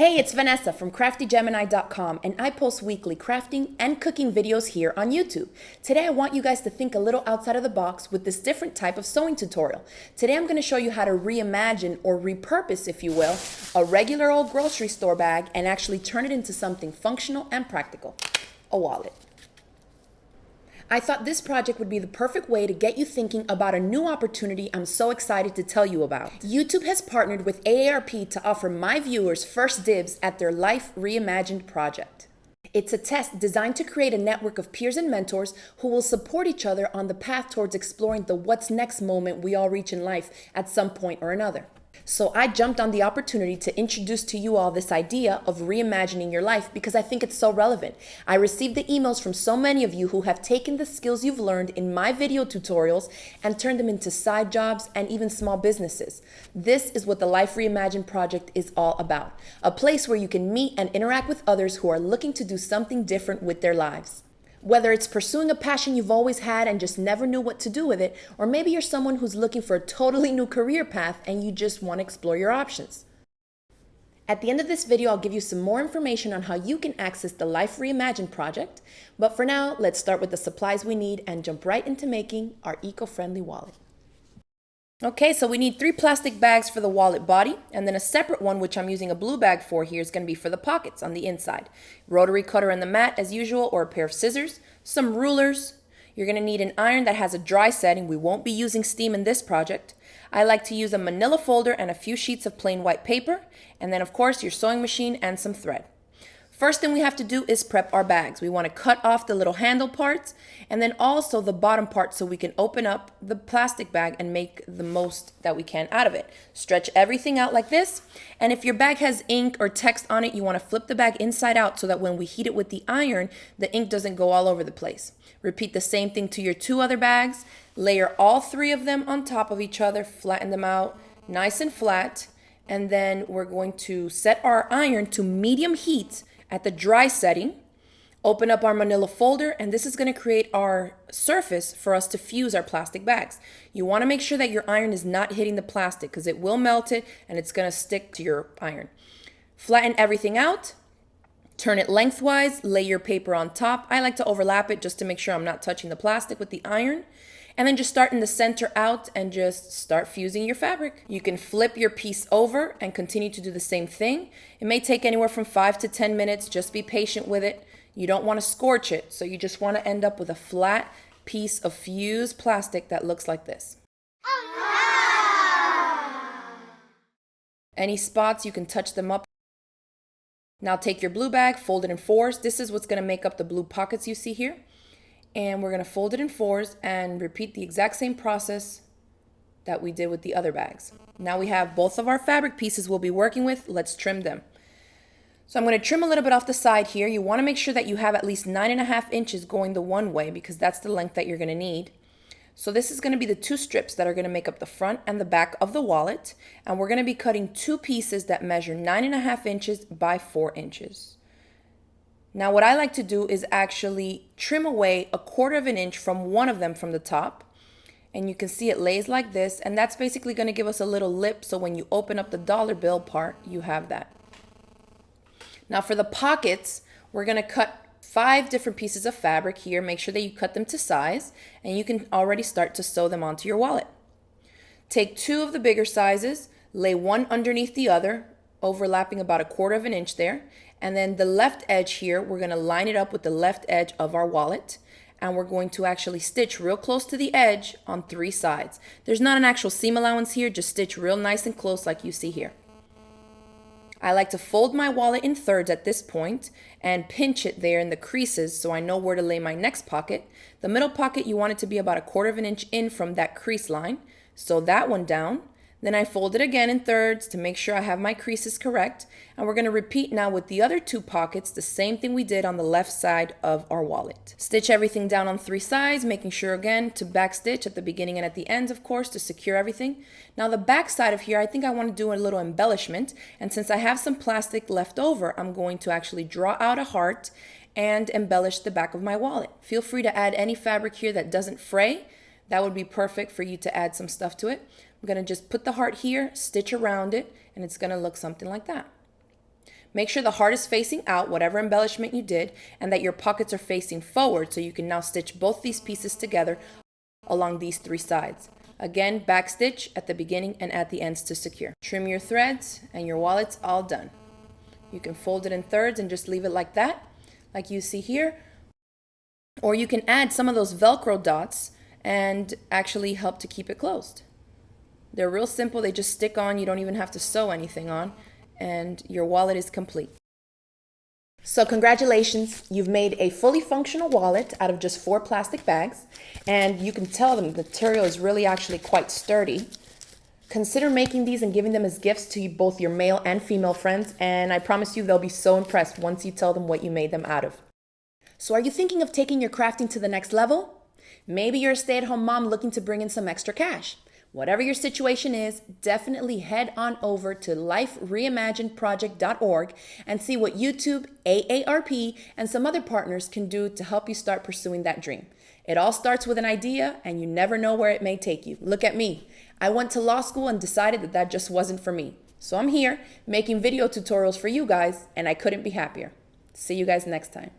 Hey, it's Vanessa from CraftyGemini.com, and I post weekly crafting and cooking videos here on YouTube. Today I want you guys to think a little outside of the box with this different type of sewing tutorial. Today I'm going to show you how to reimagine, or repurpose if you will, a regular old grocery store bag and actually turn it into something functional and practical, a wallet. I thought this project would be the perfect way to get you thinking about a new opportunity I'm so excited to tell you about. YouTube has partnered with AARP to offer my viewers first dibs at their Life Reimagined Project. It's a test designed to create a network of peers and mentors who will support each other on the path towards exploring the what's next moment we all reach in life at some point or another. So I jumped on the opportunity to introduce to you all this idea of reimagining your life because I think it's so relevant. I received the emails from so many of you who have taken the skills you've learned in my video tutorials and turned them into side jobs and even small businesses. This is what the Life Reimagined Project is all about. A place where you can meet and interact with others who are looking to do something different with their lives. Whether it's pursuing a passion you've always had and just never knew what to do with it, or maybe you're someone who's looking for a totally new career path and you just want to explore your options. At the end of this video, I'll give you some more information on how you can access the Life Reimagined project. But for now, let's start with the supplies we need and jump right into making our eco-friendly wallet. Okay, so we need 3 plastic bags for the wallet body, and then a separate one, which I'm using a blue bag for here, is going to be for the pockets on the inside. Rotary cutter and the mat as usual, or a pair of scissors, some rulers. You're going to need an iron that has a dry setting. We won't be using steam in this project. I like to use a manila folder and a few sheets of plain white paper, and then of course your sewing machine and some thread. First thing we have to do is prep our bags. We want to cut off the little handle parts and then also the bottom part so we can open up the plastic bag and make the most that we can out of it. Stretch everything out like this, and if your bag has ink or text on it, you want to flip the bag inside out so that when we heat it with the iron, the ink doesn't go all over the place. Repeat the same thing to your 2 other bags. Layer all 3 of them on top of each other, flatten them out nice and flat, and then we're going to set our iron to medium heat at the dry setting. Open up our manila folder, and this is going to create our surface for us to fuse our plastic bags. You want to make sure that your iron is not hitting the plastic because it will melt it and it's going to stick to your iron. Flatten everything out, turn it lengthwise, lay your paper on top. I like to overlap it just to make sure I'm not touching the plastic with the iron. And then just start in the center out and just start fusing your fabric. You can flip your piece over and continue to do the same thing. It may take anywhere from 5 to 10 minutes. Just be patient with it. You don't want to scorch it, so you just want to end up with a flat piece of fused plastic that looks like this. Any spots, you can touch them up. Now take your blue bag, fold it in 4s. This is what's going to make up the blue pockets you see here. And we're going to fold it in 4s and repeat the exact same process that we did with the other bags. Now we have both of our fabric pieces we'll be working with. Let's trim them. So I'm going to trim a little bit off the side here. You want to make sure that you have at least 9.5 inches going the one way because that's the length that you're going to need. So this is going to be the 2 strips that are going to make up the front and the back of the wallet. And we're going to be cutting 2 pieces that measure 9.5 inches by 4 inches. Now what I like to do is actually trim away 1/4 inch from one of them from the top. And you can see it lays like this, and that's basically going to give us a little lip so when you open up the dollar bill part, you have that. Now for the pockets, we're going to cut 5 different pieces of fabric here. Make sure that you cut them to size, and you can already start to sew them onto your wallet. Take 2 of the bigger sizes, lay one underneath the other, overlapping about 1/4 inch there. And then the left edge here, we're going to line it up with the left edge of our wallet. And we're going to actually stitch real close to the edge on 3 sides. There's not an actual seam allowance here, just stitch real nice and close like you see here. I like to fold my wallet in 3rds at this point and pinch it there in the creases so I know where to lay my next pocket. The middle pocket, you want it to be about 1/4 inch in from that crease line. Sew that one down. Then I fold it again in 3rds to make sure I have my creases correct. And we're going to repeat now with the other 2 pockets, the same thing we did on the left side of our wallet. Stitch everything down on 3 sides, making sure again to back stitch at the beginning and at the ends, of course, to secure everything. Now the back side of here, I think I want to do a little embellishment. And since I have some plastic left over, I'm going to actually draw out a heart and embellish the back of my wallet. Feel free to add any fabric here that doesn't fray. That would be perfect for you to add some stuff to it. I'm going to just put the heart here, stitch around it, and it's going to look something like that. Make sure the heart is facing out, whatever embellishment you did, and that your pockets are facing forward so you can now stitch both these pieces together along these 3 sides. Again, back stitch at the beginning and at the ends to secure. Trim your threads and your wallet's all done. You can fold it in thirds and just leave it like that, like you see here. Or you can add some of those Velcro dots and actually help to keep it closed. They're real simple, they just stick on, you don't even have to sew anything on, and your wallet is complete. So congratulations, you've made a fully functional wallet out of just 4 plastic bags, and you can tell the material is really actually quite sturdy. Consider making these and giving them as gifts to both your male and female friends, and I promise you they'll be so impressed once you tell them what you made them out of. So are you thinking of taking your crafting to the next level? Maybe you're a stay-at-home mom looking to bring in some extra cash. Whatever your situation is, definitely head on over to lifereimaginedproject.org and see what YouTube, AARP, and some other partners can do to help you start pursuing that dream. It all starts with an idea, and you never know where it may take you. Look at me. I went to law school and decided that just wasn't for me. So I'm here making video tutorials for you guys, and I couldn't be happier. See you guys next time.